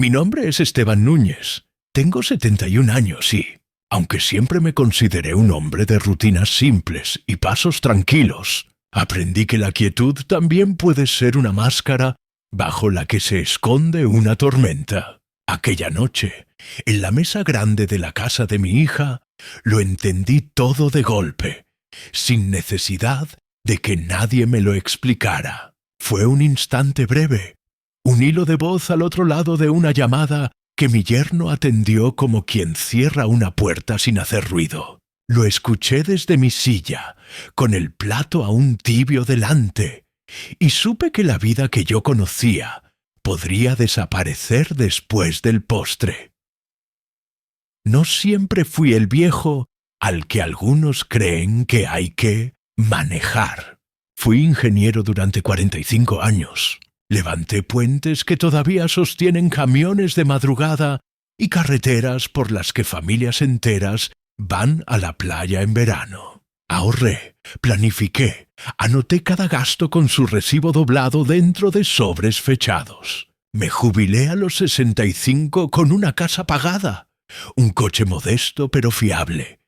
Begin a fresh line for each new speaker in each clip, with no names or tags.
Mi nombre es Esteban Núñez. Tengo 71 años y, aunque siempre me consideré un hombre de rutinas simples y pasos tranquilos, aprendí que la quietud también puede ser una máscara bajo la que se esconde una tormenta. Aquella noche, en la mesa grande de la casa de mi hija, lo entendí todo de golpe, sin necesidad de que nadie me lo explicara. Fue un instante breve, un hilo de voz al otro lado de una llamada que mi yerno atendió como quien cierra una puerta sin hacer ruido. Lo escuché desde mi silla, con el plato aún tibio delante, y supe que la vida que yo conocía podría desaparecer después del postre. No siempre fui el viejo al que algunos creen que hay que manejar. Fui ingeniero durante 45 años. Levanté puentes que todavía sostienen camiones de madrugada y carreteras por las que familias enteras van a la playa en verano. Ahorré, planifiqué, anoté cada gasto con su recibo doblado dentro de sobres fechados. Me jubilé a los 65 con una casa pagada, un coche modesto pero fiable,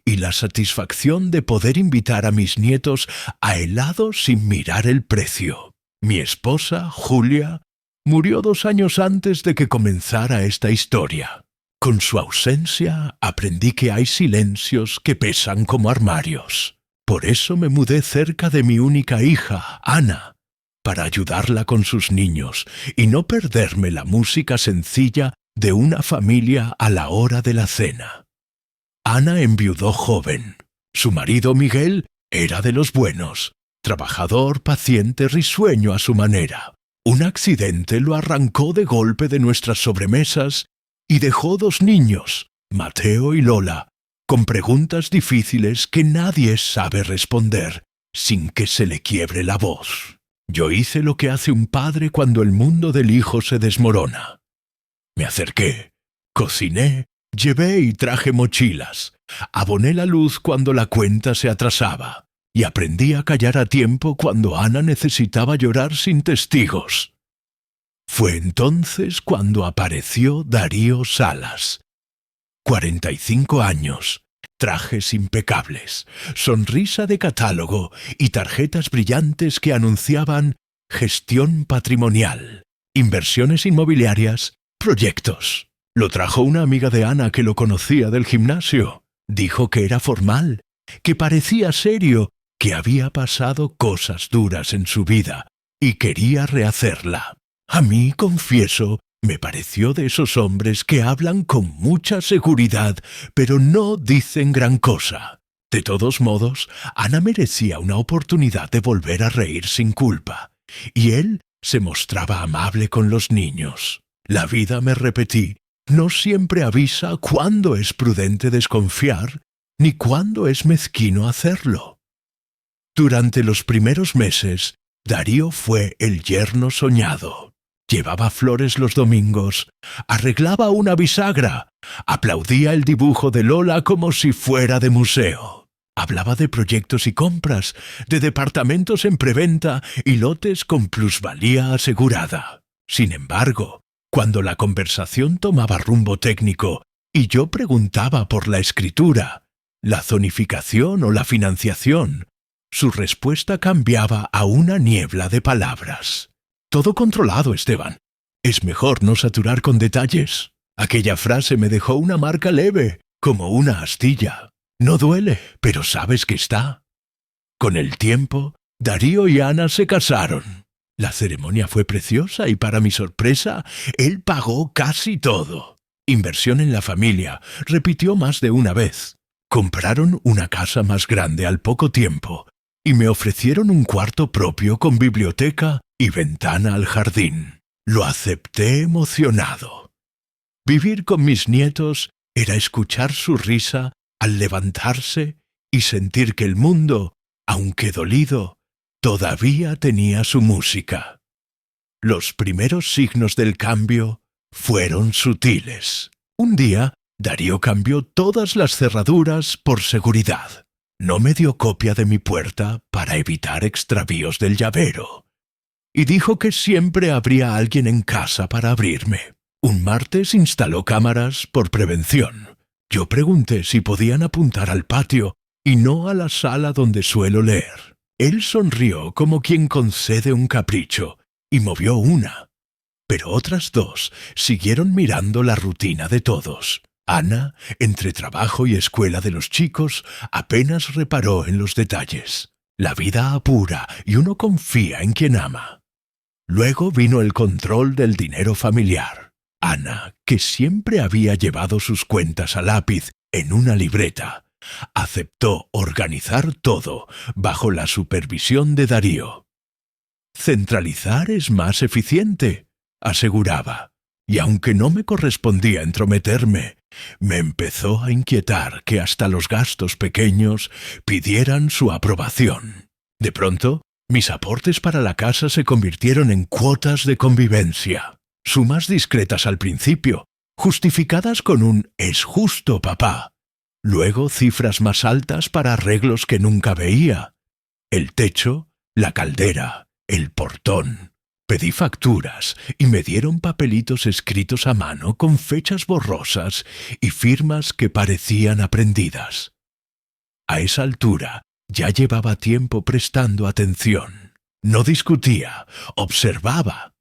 y la satisfacción de poder invitar a mis nietos a helado sin mirar el precio. Mi esposa, Julia, murió 2 años antes de que comenzara esta historia. Con su ausencia aprendí que hay silencios que pesan como armarios. Por eso me mudé cerca de mi única hija, Ana, para ayudarla con sus niños y no perderme la música sencilla de una familia a la hora de la cena. Ana enviudó joven. Su marido Miguel era de los buenos, trabajador, paciente, risueño a su manera. Un accidente lo arrancó de golpe de nuestras sobremesas y dejó 2 niños, Mateo y Lola, con preguntas difíciles que nadie sabe responder sin que se le quiebre la voz. Yo hice lo que hace un padre cuando el mundo del hijo se desmorona. Me acerqué, cociné, llevé y traje mochilas, aboné la luz cuando la cuenta se atrasaba y aprendí a callar a tiempo cuando Ana necesitaba llorar sin testigos. Fue entonces cuando apareció Darío Salas. 45 años, trajes impecables, sonrisa de catálogo y tarjetas brillantes que anunciaban gestión patrimonial, inversiones inmobiliarias, proyectos. Lo trajo una amiga de Ana que lo conocía del gimnasio. Dijo que era formal, que parecía serio, que había pasado cosas duras en su vida y quería rehacerla. A mí, confieso, me pareció de esos hombres que hablan con mucha seguridad, pero no dicen gran cosa. De todos modos, Ana merecía una oportunidad de volver a reír sin culpa, y él se mostraba amable con los niños. La vida, me repetí, no siempre avisa cuándo es prudente desconfiar, ni cuándo es mezquino hacerlo. Durante los primeros meses, Darío fue el yerno soñado. Llevaba flores los domingos, arreglaba una bisagra, aplaudía el dibujo de Lola como si fuera de museo. Hablaba de proyectos y compras, de departamentos en preventa y lotes con plusvalía asegurada. Sin embargo, cuando la conversación tomaba rumbo técnico y yo preguntaba por la escritura, la zonificación o la financiación, su respuesta cambiaba a una niebla de palabras. Todo controlado, Esteban. Es mejor no saturar con detalles. Aquella frase me dejó una marca leve, como una astilla. No duele, pero sabes que está. Con el tiempo, Darío y Ana se casaron. La ceremonia fue preciosa y, para mi sorpresa, él pagó casi todo. Inversión en la familia, repitió más de una vez. Compraron una casa más grande al poco tiempo y me ofrecieron un cuarto propio con biblioteca y ventana al jardín. Lo acepté emocionado. Vivir con mis nietos era escuchar su risa al levantarse y sentir que el mundo, aunque dolido, todavía tenía su música. Los primeros signos del cambio fueron sutiles. Un día, Darío cambió todas las cerraduras por seguridad. No me dio copia de mi puerta para evitar extravíos del llavero. Y dijo que siempre habría alguien en casa para abrirme. Un martes instaló cámaras por prevención. Yo pregunté si podían apuntar al patio y no a la sala donde suelo leer. Él sonrió como quien concede un capricho y movió una. Pero otras dos siguieron mirando la rutina de todos. Ana, entre trabajo y escuela de los chicos, apenas reparó en los detalles. La vida apura y uno confía en quien ama. Luego vino el control del dinero familiar. Ana, que siempre había llevado sus cuentas a lápiz en una libreta, aceptó organizar todo bajo la supervisión de Darío. «Centralizar es más eficiente», aseguraba, y aunque no me correspondía entrometerme, me empezó a inquietar que hasta los gastos pequeños pidieran su aprobación. De pronto, mis aportes para la casa se convirtieron en cuotas de convivencia, sumas discretas al principio, justificadas con un «es justo, papá». Luego cifras más altas para arreglos que nunca veía. El techo, la caldera, el portón. Pedí facturas y me dieron papelitos escritos a mano con fechas borrosas y firmas que parecían aprendidas. A esa altura ya llevaba tiempo prestando atención. No discutía, observaba.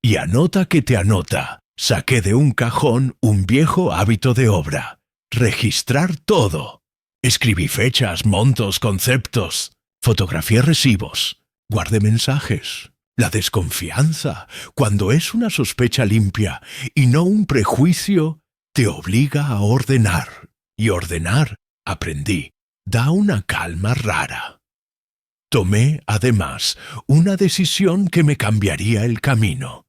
Y anota que te anota, saqué de un cajón un viejo hábito de obra. Registrar todo. Escribí fechas, montos, conceptos. Fotografié recibos. Guardé mensajes. La desconfianza, cuando es una sospecha limpia y no un prejuicio, te obliga a ordenar. Y ordenar, aprendí, da una calma rara. Tomé, además, una decisión que me cambiaría el camino.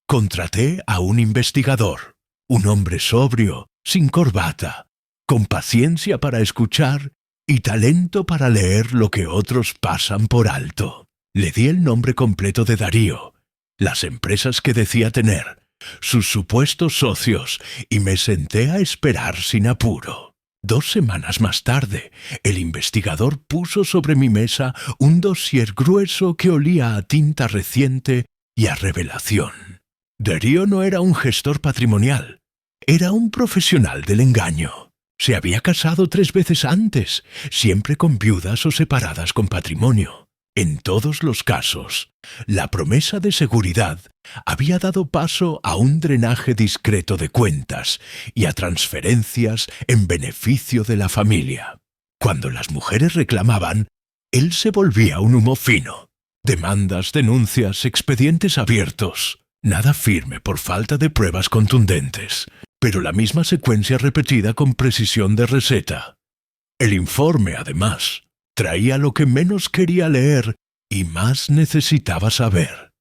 Contraté a un investigador, un hombre sobrio, sin corbata, con paciencia para escuchar y talento para leer lo que otros pasan por alto. Le di el nombre completo de Darío, las empresas que decía tener, sus supuestos socios, y me senté a esperar sin apuro. 2 semanas más tarde, el investigador puso sobre mi mesa un dossier grueso que olía a tinta reciente y a revelación. Darío no era un gestor patrimonial, era un profesional del engaño. Se había casado 3 veces antes, siempre con viudas o separadas con patrimonio. En todos los casos, la promesa de seguridad había dado paso a un drenaje discreto de cuentas y a transferencias en beneficio de la familia. Cuando las mujeres reclamaban, él se volvía un humo fino. Demandas, denuncias, expedientes abiertos. Nada firme por falta de pruebas contundentes, pero la misma secuencia repetida con precisión de receta. El informe, además, traía lo que menos quería leer y más necesitaba saber.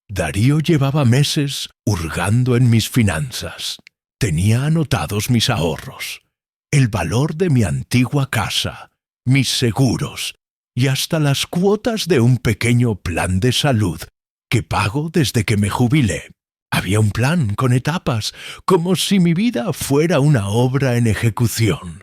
Darío llevaba meses hurgando en mis finanzas. Tenía anotados mis ahorros, el valor de mi antigua casa, mis seguros y hasta las cuotas de un pequeño plan de salud que pago desde que me jubilé. Había un plan con etapas, como si mi vida fuera una obra en ejecución.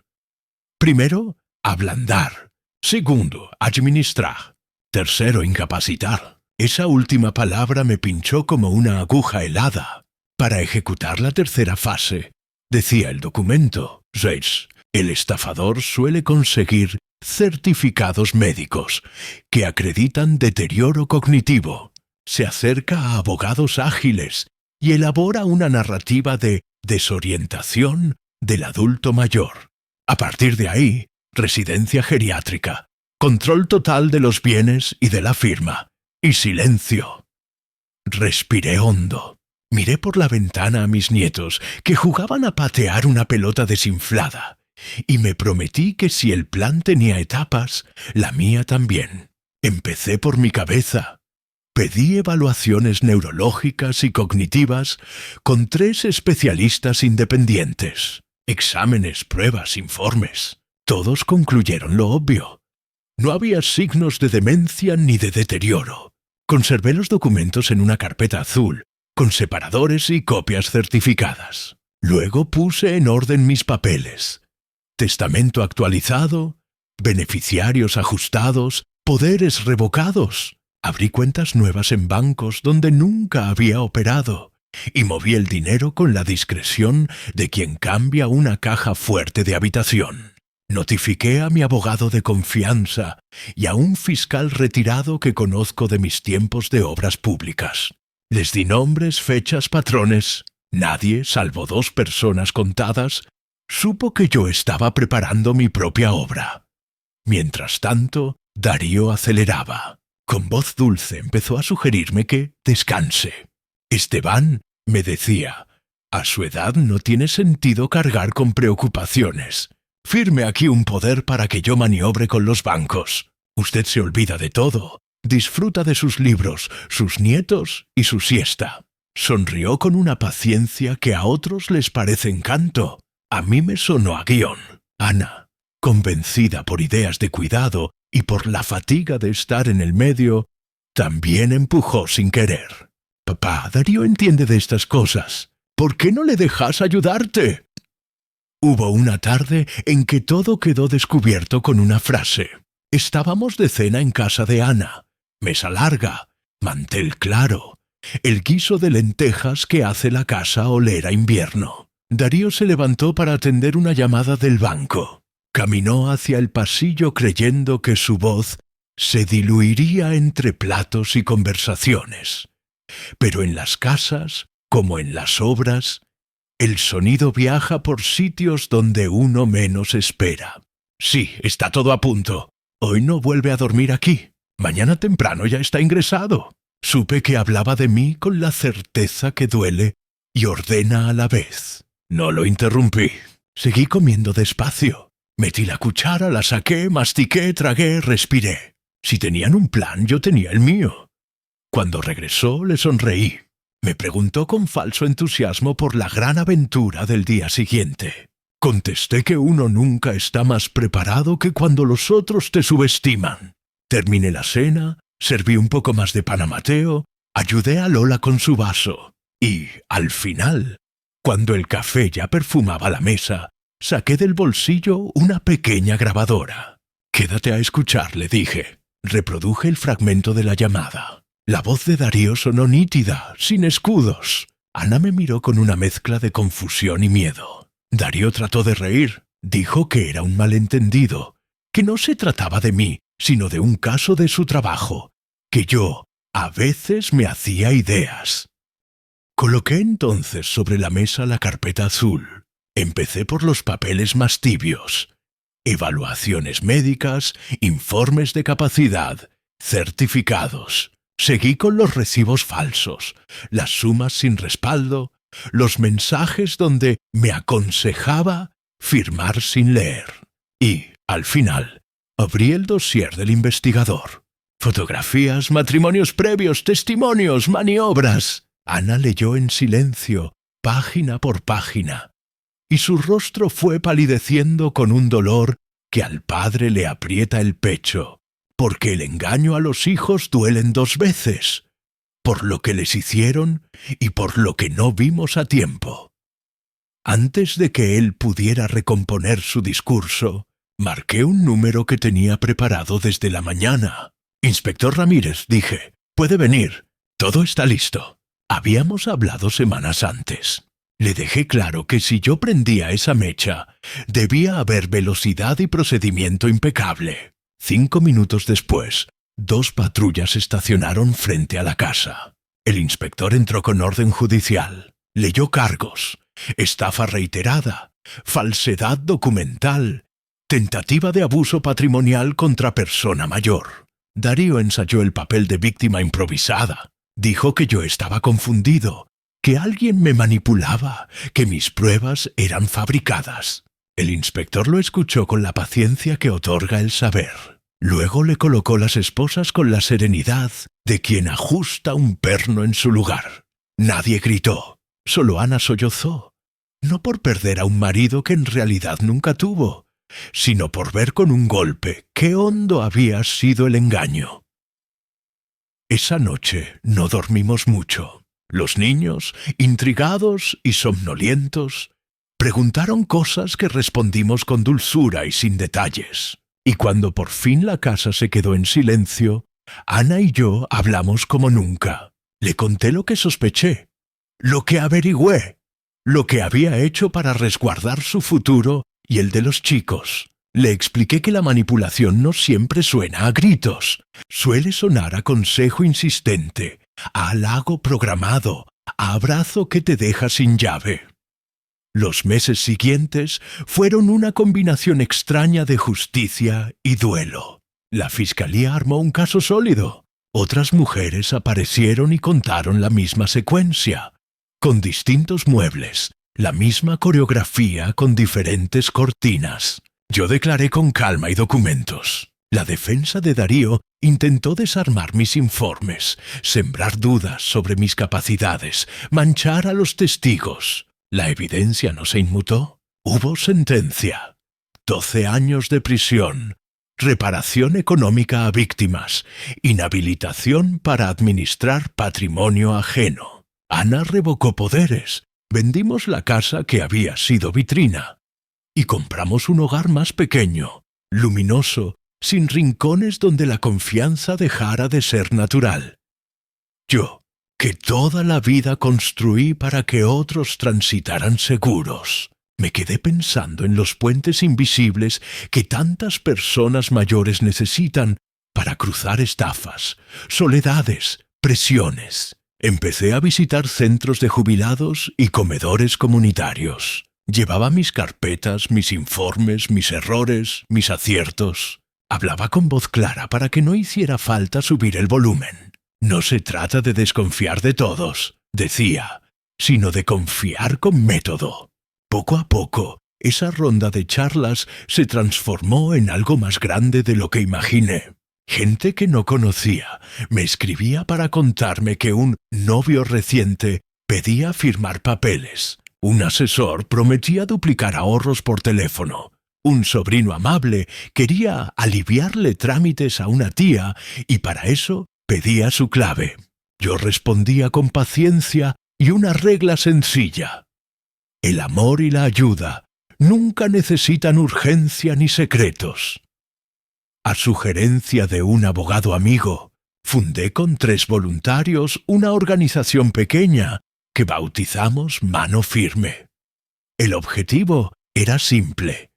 Primero, ablandar. Segundo, administrar. Tercero, incapacitar. Esa última palabra me pinchó como una aguja helada. Para ejecutar la tercera fase, decía el documento, 6. El estafador suele conseguir certificados médicos que acreditan deterioro cognitivo. Se acerca a abogados ágiles y elabora una narrativa de desorientación del adulto mayor. A partir de ahí, residencia geriátrica, control total de los bienes y de la firma, y silencio. Respiré hondo. Miré por la ventana a mis nietos, que jugaban a patear una pelota desinflada, y me prometí que si el plan tenía etapas, la mía también. Empecé por mi cabeza. Pedí evaluaciones neurológicas y cognitivas con 3 especialistas independientes. Exámenes, pruebas, informes. Todos concluyeron lo obvio. No había signos de demencia ni de deterioro. Conservé los documentos en una carpeta azul, con separadores y copias certificadas. Luego puse en orden mis papeles. Testamento actualizado, beneficiarios ajustados, poderes revocados. Abrí cuentas nuevas en bancos donde nunca había operado y moví el dinero con la discreción de quien cambia una caja fuerte de habitación. Notifiqué a mi abogado de confianza y a un fiscal retirado que conozco de mis tiempos de obras públicas. Les di nombres, fechas, patrones. Nadie, salvo 2 personas contadas, supo que yo estaba preparando mi propia obra. Mientras tanto, Darío aceleraba. Con voz dulce empezó a sugerirme que descanse. Esteban, me decía, a su edad no tiene sentido cargar con preocupaciones. Firme aquí un poder para que yo maniobre con los bancos. Usted se olvida de todo. Disfruta de sus libros, sus nietos y su siesta. Sonrió con una paciencia que a otros les parece encanto. A mí me sonó a guión. Ana, convencida por ideas de cuidado y por la fatiga de estar en el medio, también empujó sin querer. Papá, Darío entiende de estas cosas. ¿Por qué no le dejas ayudarte? Hubo una tarde en que todo quedó descubierto con una frase. Estábamos de cena en casa de Ana. Mesa larga, mantel claro, el guiso de lentejas que hace la casa oler a invierno. Darío se levantó para atender una llamada del banco. Caminó hacia el pasillo creyendo que su voz se diluiría entre platos y conversaciones. Pero en las casas, como en las obras, el sonido viaja por sitios donde uno menos espera. Sí, está todo a punto. Hoy no vuelve a dormir aquí. Mañana temprano ya está ingresado. Supe que hablaba de mí con la certeza que duele y ordena a la vez. No lo interrumpí. Seguí comiendo despacio. Metí la cuchara, la saqué, mastiqué, tragué, respiré. Si tenían un plan, yo tenía el mío. Cuando regresó, le sonreí. Me preguntó con falso entusiasmo por la gran aventura del día siguiente. Contesté que uno nunca está más preparado que cuando los otros te subestiman. Terminé la cena, serví un poco más de pan a Mateo, ayudé a Lola con su vaso. Y, al final, cuando el café ya perfumaba la mesa, saqué del bolsillo una pequeña grabadora. «Quédate a escuchar», le dije. Reproduje el fragmento de la llamada. La voz de Darío sonó nítida, sin escudos. Ana me miró con una mezcla de confusión y miedo. Darío trató de reír. Dijo que era un malentendido, que no se trataba de mí, sino de un caso de su trabajo, que yo, a veces, me hacía ideas. Coloqué entonces sobre la mesa la carpeta azul. Empecé por los papeles más tibios. Evaluaciones médicas, informes de capacidad, certificados. Seguí con los recibos falsos, las sumas sin respaldo, los mensajes donde me aconsejaba firmar sin leer. Y, al final, abrí el dossier del investigador. Fotografías, matrimonios previos, testimonios, maniobras. Ana leyó en silencio, página por página, y su rostro fue palideciendo con un dolor que al padre le aprieta el pecho, porque el engaño a los hijos duelen 2 veces, por lo que les hicieron y por lo que no vimos a tiempo. Antes de que él pudiera recomponer su discurso, marqué un número que tenía preparado desde la mañana. «Inspector Ramírez», dije, «puede venir. Todo está listo». Habíamos hablado semanas antes. Le dejé claro que si yo prendía esa mecha, debía haber velocidad y procedimiento impecable. 5 minutos después, 2 patrullas estacionaron frente a la casa. El inspector entró con orden judicial. Leyó cargos: estafa reiterada, falsedad documental, tentativa de abuso patrimonial contra persona mayor. Darío ensayó el papel de víctima improvisada. Dijo que yo estaba confundido, que alguien me manipulaba, que mis pruebas eran fabricadas. El inspector lo escuchó con la paciencia que otorga el saber. Luego le colocó las esposas con la serenidad de quien ajusta un perno en su lugar. Nadie gritó, solo Ana sollozó, no por perder a un marido que en realidad nunca tuvo, sino por ver con un golpe qué hondo había sido el engaño. Esa noche no dormimos mucho. Los niños, intrigados y somnolientos, preguntaron cosas que respondimos con dulzura y sin detalles. Y cuando por fin la casa se quedó en silencio, Ana y yo hablamos como nunca. Le conté lo que sospeché. lo que averigüé, lo que había hecho para resguardar su futuro y el de los chicos. Le expliqué que la manipulación no siempre suena a gritos, suele sonar a consejo insistente, a halago programado, a abrazo que te deja sin llave. Los meses siguientes fueron una combinación extraña de justicia y duelo. La fiscalía armó un caso sólido. Otras mujeres aparecieron y contaron la misma secuencia, con distintos muebles, la misma coreografía con diferentes cortinas. Yo declaré con calma y documentos. La defensa de Darío intentó desarmar mis informes, sembrar dudas sobre mis capacidades, manchar a los testigos. La evidencia no se inmutó. Hubo sentencia. 12 años de prisión, reparación económica a víctimas, inhabilitación para administrar patrimonio ajeno. Ana revocó poderes. Vendimos la casa que había sido vitrina y compramos un hogar más pequeño, luminoso, sin rincones donde la confianza dejara de ser natural. Yo, que toda la vida construí para que otros transitaran seguros, me quedé pensando en los puentes invisibles que tantas personas mayores necesitan para cruzar estafas, soledades, presiones. Empecé a visitar centros de jubilados y comedores comunitarios. Llevaba mis carpetas, mis informes, mis errores, mis aciertos. Hablaba con voz clara para que no hiciera falta subir el volumen. No se trata de desconfiar de todos, decía, sino de confiar con método. Poco a poco, esa ronda de charlas se transformó en algo más grande de lo que imaginé. Gente que no conocía me escribía para contarme que un novio reciente pedía firmar papeles. Un asesor prometía duplicar ahorros por teléfono. Un sobrino amable quería aliviarle trámites a una tía y para eso pedía su clave. Yo respondía con paciencia y una regla sencilla. El amor y la ayuda nunca necesitan urgencia ni secretos. A sugerencia de un abogado amigo, fundé con 3 voluntarios una organización pequeña que bautizamos Mano Firme. El objetivo era simple: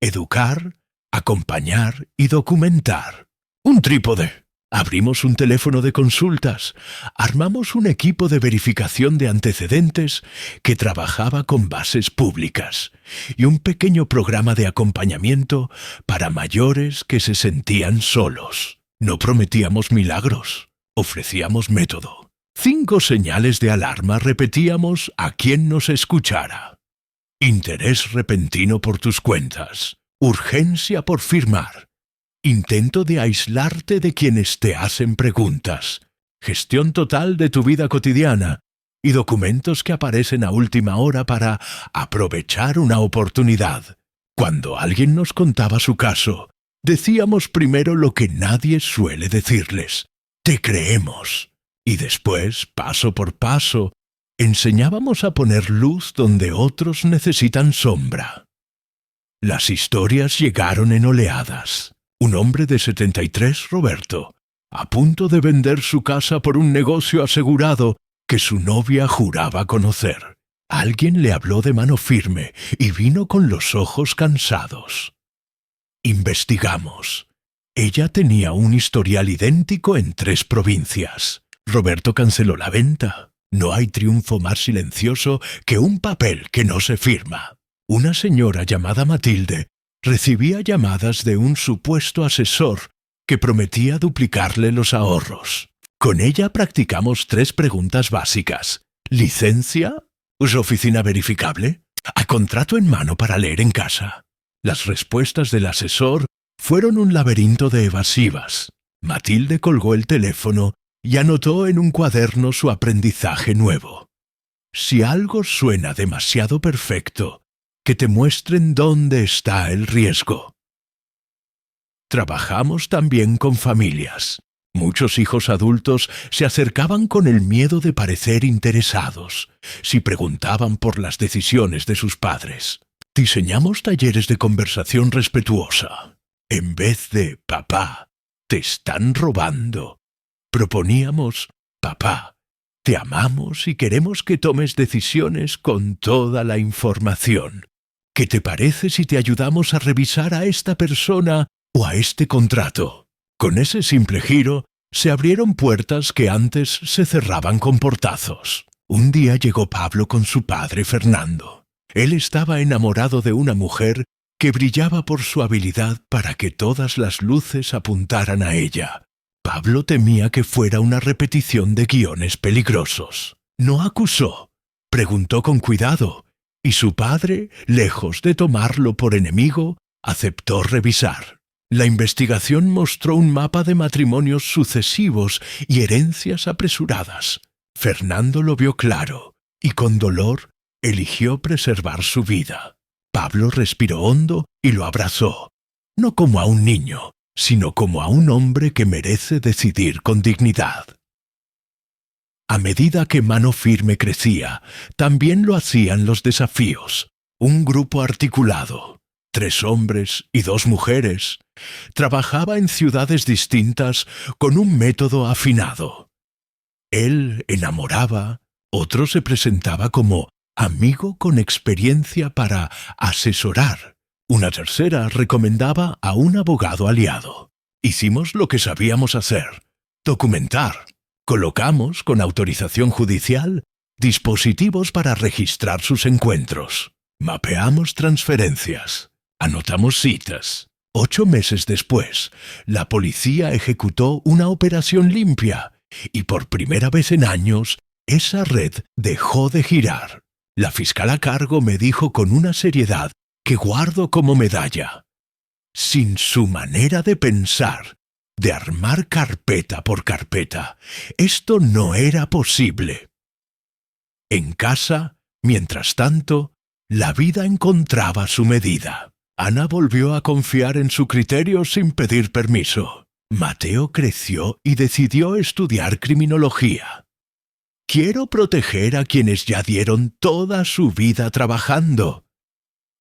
educar, acompañar y documentar. Un trípode. Abrimos un teléfono de consultas, armamos un equipo de verificación de antecedentes que trabajaba con bases públicas y un pequeño programa de acompañamiento para mayores que se sentían solos. No prometíamos milagros, ofrecíamos método. 5 señales de alarma repetíamos a quien nos escuchara. Interés repentino por tus cuentas, urgencia por firmar, intento de aislarte de quienes te hacen preguntas, gestión total de tu vida cotidiana y documentos que aparecen a última hora para aprovechar una oportunidad. Cuando alguien nos contaba su caso, decíamos primero lo que nadie suele decirles: te creemos. Y después, paso por paso, enseñábamos a poner luz donde otros necesitan sombra. Las historias llegaron en oleadas. Un hombre de 73, Roberto, a punto de vender su casa por un negocio asegurado que su novia juraba conocer. Alguien le habló de Mano Firme y vino con los ojos cansados. Investigamos. Ella tenía un historial idéntico en 3 provincias. Roberto canceló la venta. No hay triunfo más silencioso que un papel que no se firma. Una señora llamada Matilde recibía llamadas de un supuesto asesor que prometía duplicarle los ahorros. Con ella practicamos 3 preguntas básicas. ¿Licencia? ¿Es oficina verificable? ¿A contrato en mano para leer en casa? Las respuestas del asesor fueron un laberinto de evasivas. Matilde colgó el teléfono y anotó en un cuaderno su aprendizaje nuevo. Si algo suena demasiado perfecto, que te muestren dónde está el riesgo. Trabajamos también con familias. Muchos hijos adultos se acercaban con el miedo de parecer interesados si preguntaban por las decisiones de sus padres. Diseñamos talleres de conversación respetuosa. En vez de «papá, te están robando», proponíamos «papá, Te amamos y queremos que tomes decisiones con toda la información. ¿Qué te parece si te ayudamos a revisar a esta persona o a este contrato? Con ese simple giro, se abrieron puertas que antes se cerraban con portazos. Un día llegó Pablo con su padre Fernando. Él estaba enamorado de una mujer que brillaba por su habilidad para que todas las luces apuntaran a ella. Pablo temía que fuera una repetición de guiones peligrosos. No acusó, preguntó con cuidado, y su padre, lejos de tomarlo por enemigo, aceptó revisar. La investigación mostró un mapa de matrimonios sucesivos y herencias apresuradas. Fernando lo vio claro, y con dolor eligió preservar su vida. Pablo respiró hondo y lo abrazó, no como a un niño, sino como a un hombre que merece decidir con dignidad. A medida que Mano Firme crecía, también lo hacían los desafíos. Un grupo articulado, 3 hombres y 2 mujeres, trabajaba en ciudades distintas con un método afinado. Él enamoraba, otro se presentaba como amigo con experiencia para asesorar. Una tercera recomendaba a un abogado aliado. Hicimos lo que sabíamos hacer: documentar. Colocamos, con autorización judicial, dispositivos para registrar sus encuentros. Mapeamos transferencias. Anotamos citas. 8 meses después, la policía ejecutó una operación limpia y por primera vez en años, esa red dejó de girar. La fiscal a cargo me dijo con una seriedad que guardo como medalla: sin su manera de pensar, de armar carpeta por carpeta, esto no era posible. En casa, mientras tanto, la vida encontraba su medida. Ana volvió a confiar en su criterio sin pedir permiso. Mateo creció y decidió estudiar criminología. Quiero proteger a quienes ya dieron toda su vida trabajando,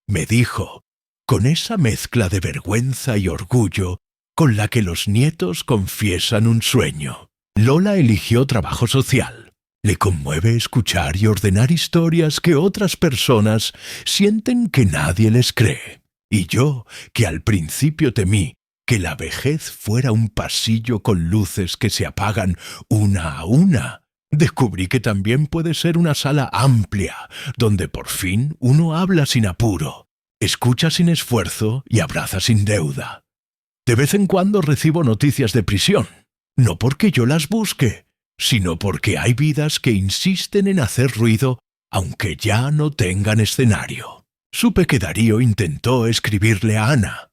me dijo, con esa mezcla de vergüenza y orgullo con la que los nietos confiesan un sueño. Lola eligió trabajo social. Le conmueve escuchar y ordenar historias que otras personas sienten que nadie les cree. Y yo, que al principio temí que la vejez fuera un pasillo con luces que se apagan una a una, descubrí que también puede ser una sala amplia, donde por fin uno habla sin apuro, escucha sin esfuerzo y abraza sin deuda. De vez en cuando recibo noticias de prisión, no porque yo las busque, sino porque hay vidas que insisten en hacer ruido aunque ya no tengan escenario. Supe que Darío intentó escribirle a Ana.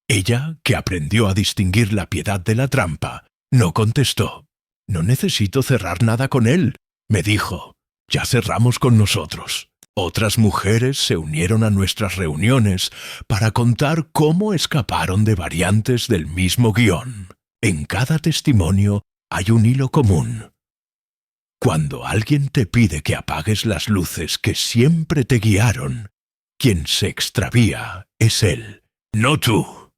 Ella, que aprendió a distinguir la piedad de la trampa, no contestó. No necesito cerrar nada con él, me dijo. Ya cerramos con nosotros. Otras mujeres se unieron a nuestras reuniones para contar cómo escaparon de variantes del mismo guión. En cada testimonio hay un hilo común. Cuando alguien te pide que apagues las luces que siempre te guiaron, quien se extravía es él, no tú.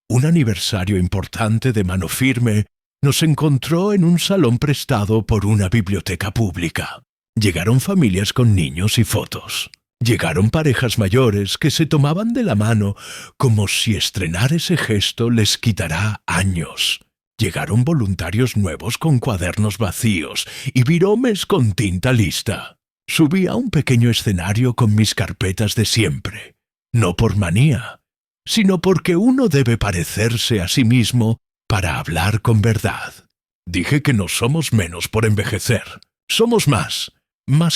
Un aniversario importante de Mano Firme nos encontró en un salón prestado por una biblioteca pública. Llegaron familias con niños y fotos. Llegaron parejas mayores que se tomaban de la mano como si estrenar ese gesto les quitará años. Llegaron voluntarios nuevos con cuadernos vacíos y viromes con tinta lista. Subí a un pequeño escenario con mis carpetas de siempre, no por manía, sino porque uno debe parecerse a sí mismo para hablar con verdad. Dije que no somos menos por envejecer, somos más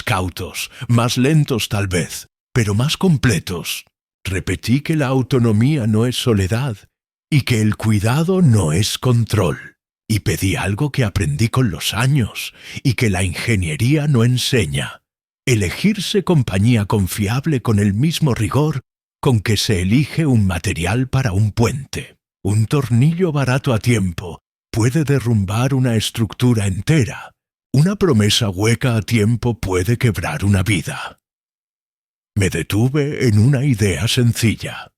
cautos, más lentos tal vez, pero más completos. Repetí que la autonomía no es soledad y que el cuidado no es control. Y pedí algo que aprendí con los años y que la ingeniería no enseña: elegirse compañía confiable con el mismo rigor con que se elige un material para un puente. Un tornillo barato a tiempo puede derrumbar una estructura entera. Una promesa hueca a tiempo puede quebrar una vida. Me detuve en una idea sencilla.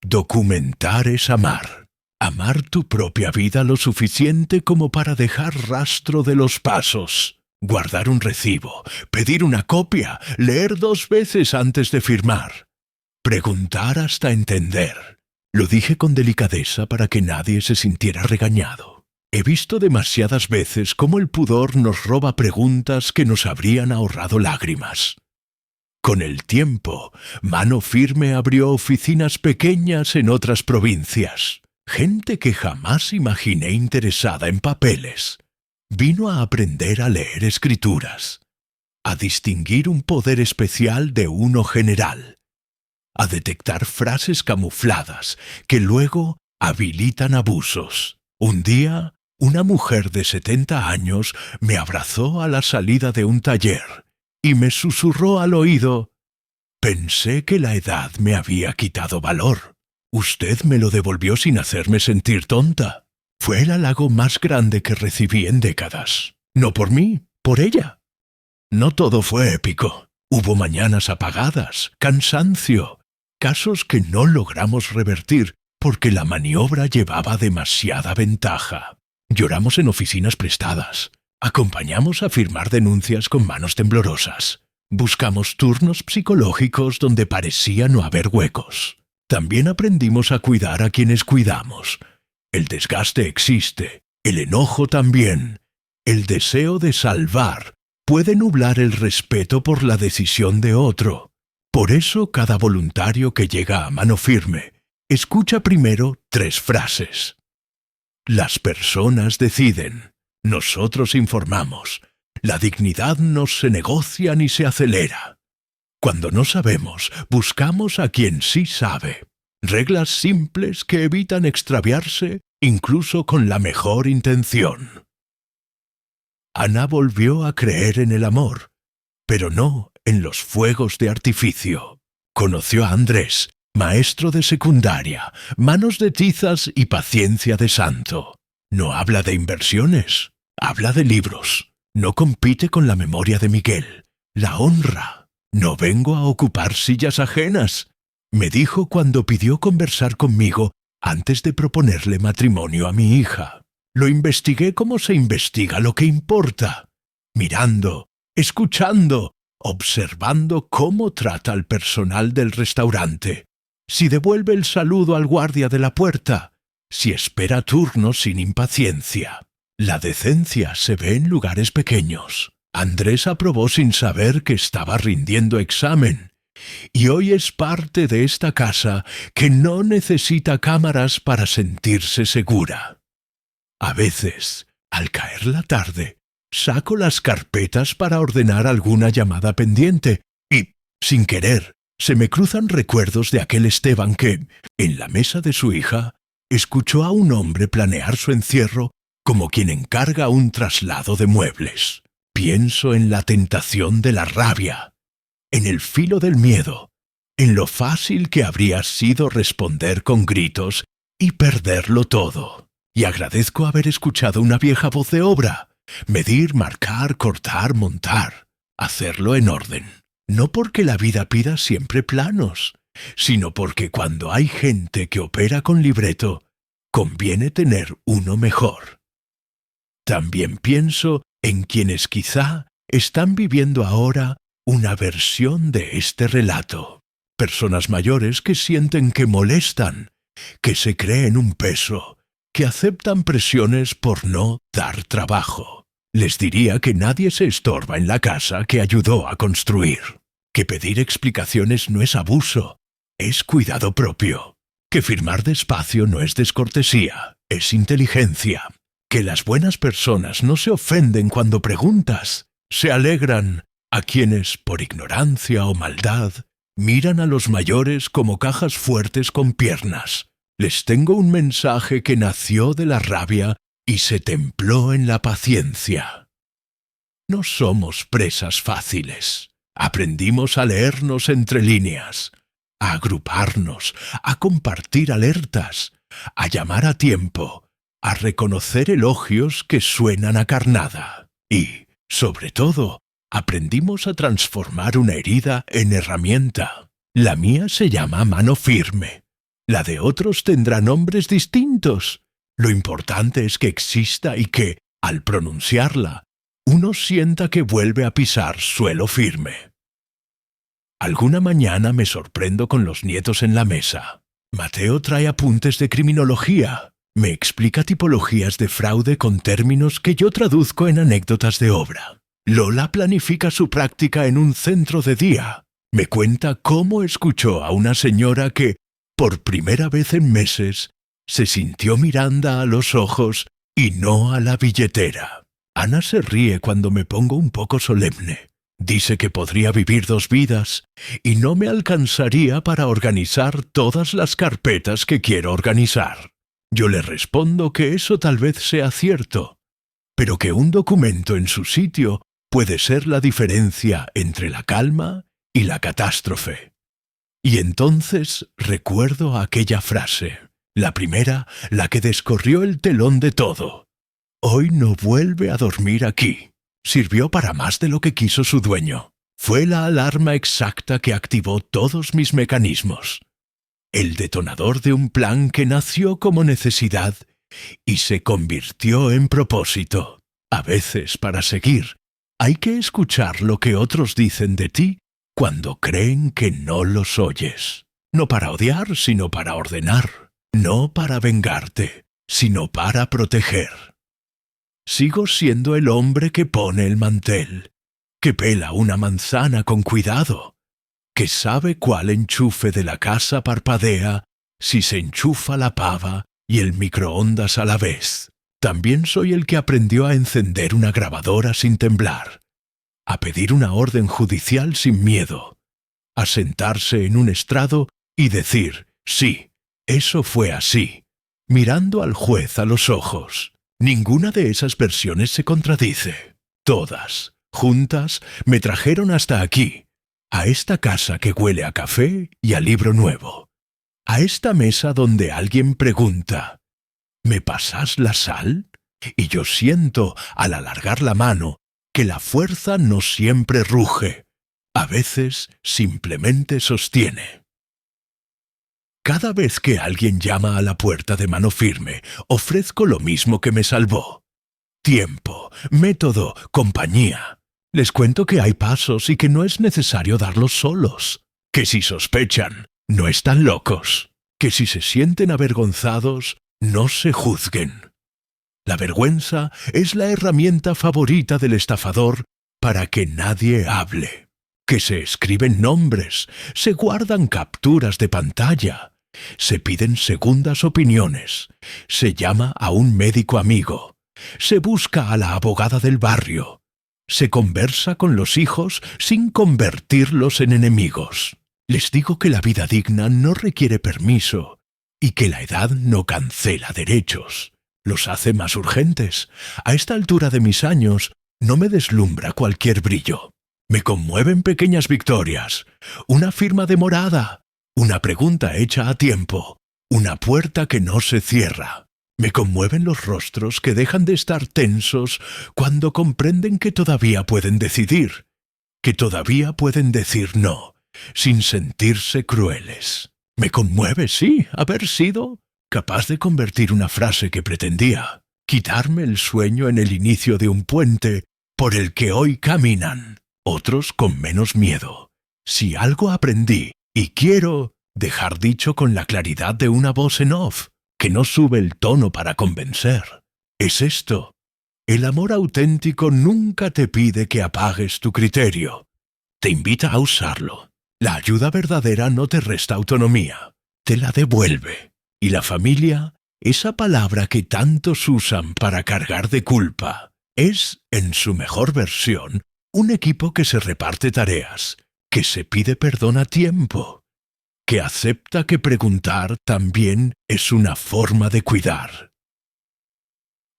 Documentar es amar. Amar tu propia vida lo suficiente como para dejar rastro de los pasos. guardar un recibo, pedir una copia, leer 2 veces antes de firmar, preguntar hasta entender. Lo dije con delicadeza para que nadie se sintiera regañado. He visto demasiadas veces cómo el pudor nos roba preguntas que nos habrían ahorrado lágrimas. Con el tiempo, Mano Firme abrió oficinas pequeñas en otras provincias. Gente que jamás imaginé interesada en papeles. Vino a aprender a leer escrituras, a distinguir un poder especial de uno general, a detectar frases camufladas que luego habilitan abusos. Un día, una mujer de 70 años me abrazó a la salida de un taller y me susurró al oído: «Pensé que la edad me había quitado valor. Usted me lo devolvió sin hacerme sentir tonta». Fue el halago más grande que recibí en décadas. No por mí, por ella. No todo fue épico. Hubo mañanas apagadas, cansancio, casos que no logramos revertir porque la maniobra llevaba demasiada ventaja. Lloramos en oficinas prestadas. Acompañamos a firmar denuncias con manos temblorosas. Buscamos turnos psicológicos donde parecía no haber huecos. También aprendimos a cuidar a quienes cuidamos. El desgaste existe, el enojo también. El deseo de salvar puede nublar el respeto por la decisión de otro. Por eso cada voluntario que llega a Mano Firme escucha primero 3 frases. Las personas deciden. Nosotros informamos. La dignidad no se negocia ni se acelera. Cuando no sabemos, buscamos a quien sí sabe. Reglas simples que evitan extraviarse incluso con la mejor intención. Ana volvió a creer en el amor, pero no en los fuegos de artificio. Conoció a Andrés, maestro de secundaria, manos de tizas y paciencia de santo. No habla de inversiones, habla de libros. No compite con la memoria de Miguel, la honra. No vengo a ocupar sillas ajenas, me dijo cuando pidió conversar conmigo antes de proponerle matrimonio a mi hija. Lo investigué como se investiga lo que importa, mirando, escuchando, observando cómo trata al personal del restaurante, si devuelve el saludo al guardia de la puerta, si espera turno sin impaciencia. La decencia se ve en lugares pequeños. Andrés aprobó sin saber que estaba rindiendo examen, y hoy es parte de esta casa que no necesita cámaras para sentirse segura. A veces, al caer la tarde, saco las carpetas para ordenar alguna llamada pendiente y, sin querer, se me cruzan recuerdos de aquel Esteban que, en la mesa de su hija, escuchó a un hombre planear su encierro como quien encarga un traslado de muebles. Pienso en la tentación de la rabia, en el filo del miedo, en lo fácil que habría sido responder con gritos y perderlo todo. Y agradezco haber escuchado una vieja voz de obra, medir, marcar, cortar, montar, hacerlo en orden. No porque la vida pida siempre planos, sino porque cuando hay gente que opera con libreto, conviene tener uno mejor. También pienso en quienes quizá están viviendo ahora una versión de este relato. Personas mayores que sienten que molestan, que se creen un peso, que aceptan presiones por no dar trabajo. Les diría que nadie se estorba en la casa que ayudó a construir, que pedir explicaciones no es abuso, es cuidado propio, que firmar despacio no es descortesía, es inteligencia, que las buenas personas no se ofenden cuando preguntas, se alegran a quienes, por ignorancia o maldad, miran a los mayores como cajas fuertes con piernas. Les tengo un mensaje que nació de la rabia y se templó en la paciencia. No somos presas fáciles. Aprendimos a leernos entre líneas, a agruparnos, a compartir alertas, a llamar a tiempo, a reconocer elogios que suenan a carnada. Y, sobre todo, aprendimos a transformar una herida en herramienta. La mía se llama Mano Firme. La de otros tendrá nombres distintos. Lo importante es que exista y que, al pronunciarla, uno sienta que vuelve a pisar suelo firme. Alguna mañana me sorprendo con los nietos en la mesa. Mateo trae apuntes de criminología. Me explica tipologías de fraude con términos que yo traduzco en anécdotas de obra. Lola planifica su práctica en un centro de día. Me cuenta cómo escuchó a una señora que, por primera vez en meses, se sintió Miranda a los ojos y no a la billetera. Ana se ríe cuando me pongo un poco solemne. Dice que podría vivir 2 vidas y no me alcanzaría para organizar todas las carpetas que quiero organizar. Yo le respondo que eso tal vez sea cierto, pero que un documento en su sitio puede ser la diferencia entre la calma y la catástrofe. Y entonces recuerdo aquella frase, la primera, la que descorrió el telón de todo. Hoy no vuelve a dormir aquí. Sirvió para más de lo que quiso su dueño. Fue la alarma exacta que activó todos mis mecanismos. El detonador de un plan que nació como necesidad y se convirtió en propósito. A veces, para seguir, hay que escuchar lo que otros dicen de ti cuando creen que no los oyes. No para odiar, sino para ordenar. No para vengarte, sino para proteger. Sigo siendo el hombre que pone el mantel, que pela una manzana con cuidado, que sabe cuál enchufe de la casa parpadea si se enchufa la pava y el microondas a la vez. También soy el que aprendió a encender una grabadora sin temblar, a pedir una orden judicial sin miedo, a sentarse en un estrado y decir, sí, eso fue así, mirando al juez a los ojos. Ninguna de esas versiones se contradice. Todas, juntas, me trajeron hasta aquí, a esta casa que huele a café y a libro nuevo, a esta mesa donde alguien pregunta, ¿me pasas la sal? Y yo siento, al alargar la mano, que la fuerza no siempre ruge, a veces simplemente sostiene. Cada vez que alguien llama a la puerta de mano firme, ofrezco lo mismo que me salvó. Tiempo, método, compañía. Les cuento que hay pasos y que no es necesario darlos solos. Que si sospechan, no están locos. Que si se sienten avergonzados, no se juzguen. La vergüenza es la herramienta favorita del estafador para que nadie hable. Que se escriben nombres, se guardan capturas de pantalla. Se piden segundas opiniones, se llama a un médico amigo, se busca a la abogada del barrio, se conversa con los hijos sin convertirlos en enemigos. Les digo que la vida digna no requiere permiso y que la edad no cancela derechos, los hace más urgentes. A esta altura de mis años no me deslumbra cualquier brillo. Me conmueven pequeñas victorias, una firma demorada, una pregunta hecha a tiempo, una puerta que no se cierra. Me conmueven los rostros que dejan de estar tensos cuando comprenden que todavía pueden decidir, que todavía pueden decir no, sin sentirse crueles. Me conmueve, sí, haber sido capaz de convertir una frase que pretendía, quitarme el sueño en el inicio de un puente por el que hoy caminan, otros con menos miedo. Si algo aprendí, y quiero dejar dicho con la claridad de una voz en off, que no sube el tono para convencer, es esto. El amor auténtico nunca te pide que apagues tu criterio. Te invita a usarlo. La ayuda verdadera no te resta autonomía, te la devuelve. Y la familia, esa palabra que tantos usan para cargar de culpa, es, en su mejor versión, un equipo que se reparte tareas, que se pide perdón a tiempo, que acepta que preguntar también es una forma de cuidar.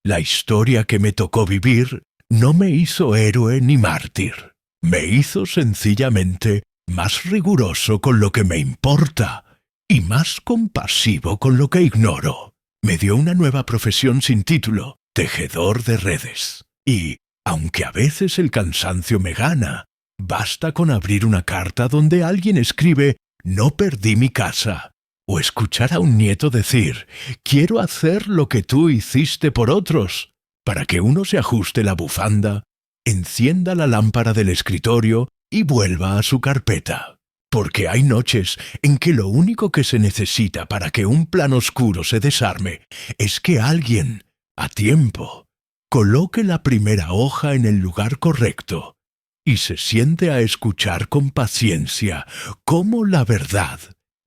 La historia que me tocó vivir no me hizo héroe ni mártir, me hizo sencillamente más riguroso con lo que me importa y más compasivo con lo que ignoro. Me dio una nueva profesión sin título, tejedor de redes. Y, aunque a veces el cansancio me gana, basta con abrir una carta donde alguien escribe «No perdí mi casa», o escuchar a un nieto decir «Quiero hacer lo que tú hiciste por otros», para que uno se ajuste la bufanda encienda la lámpara del escritorio y vuelva a su carpeta. Porque hay noches en que lo único que se necesita para que un plan oscuro se desarme es que alguien, a tiempo, coloque la primera hoja en el lugar correcto y se siente a escuchar con paciencia cómo la verdad,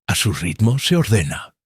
a su ritmo, se ordena.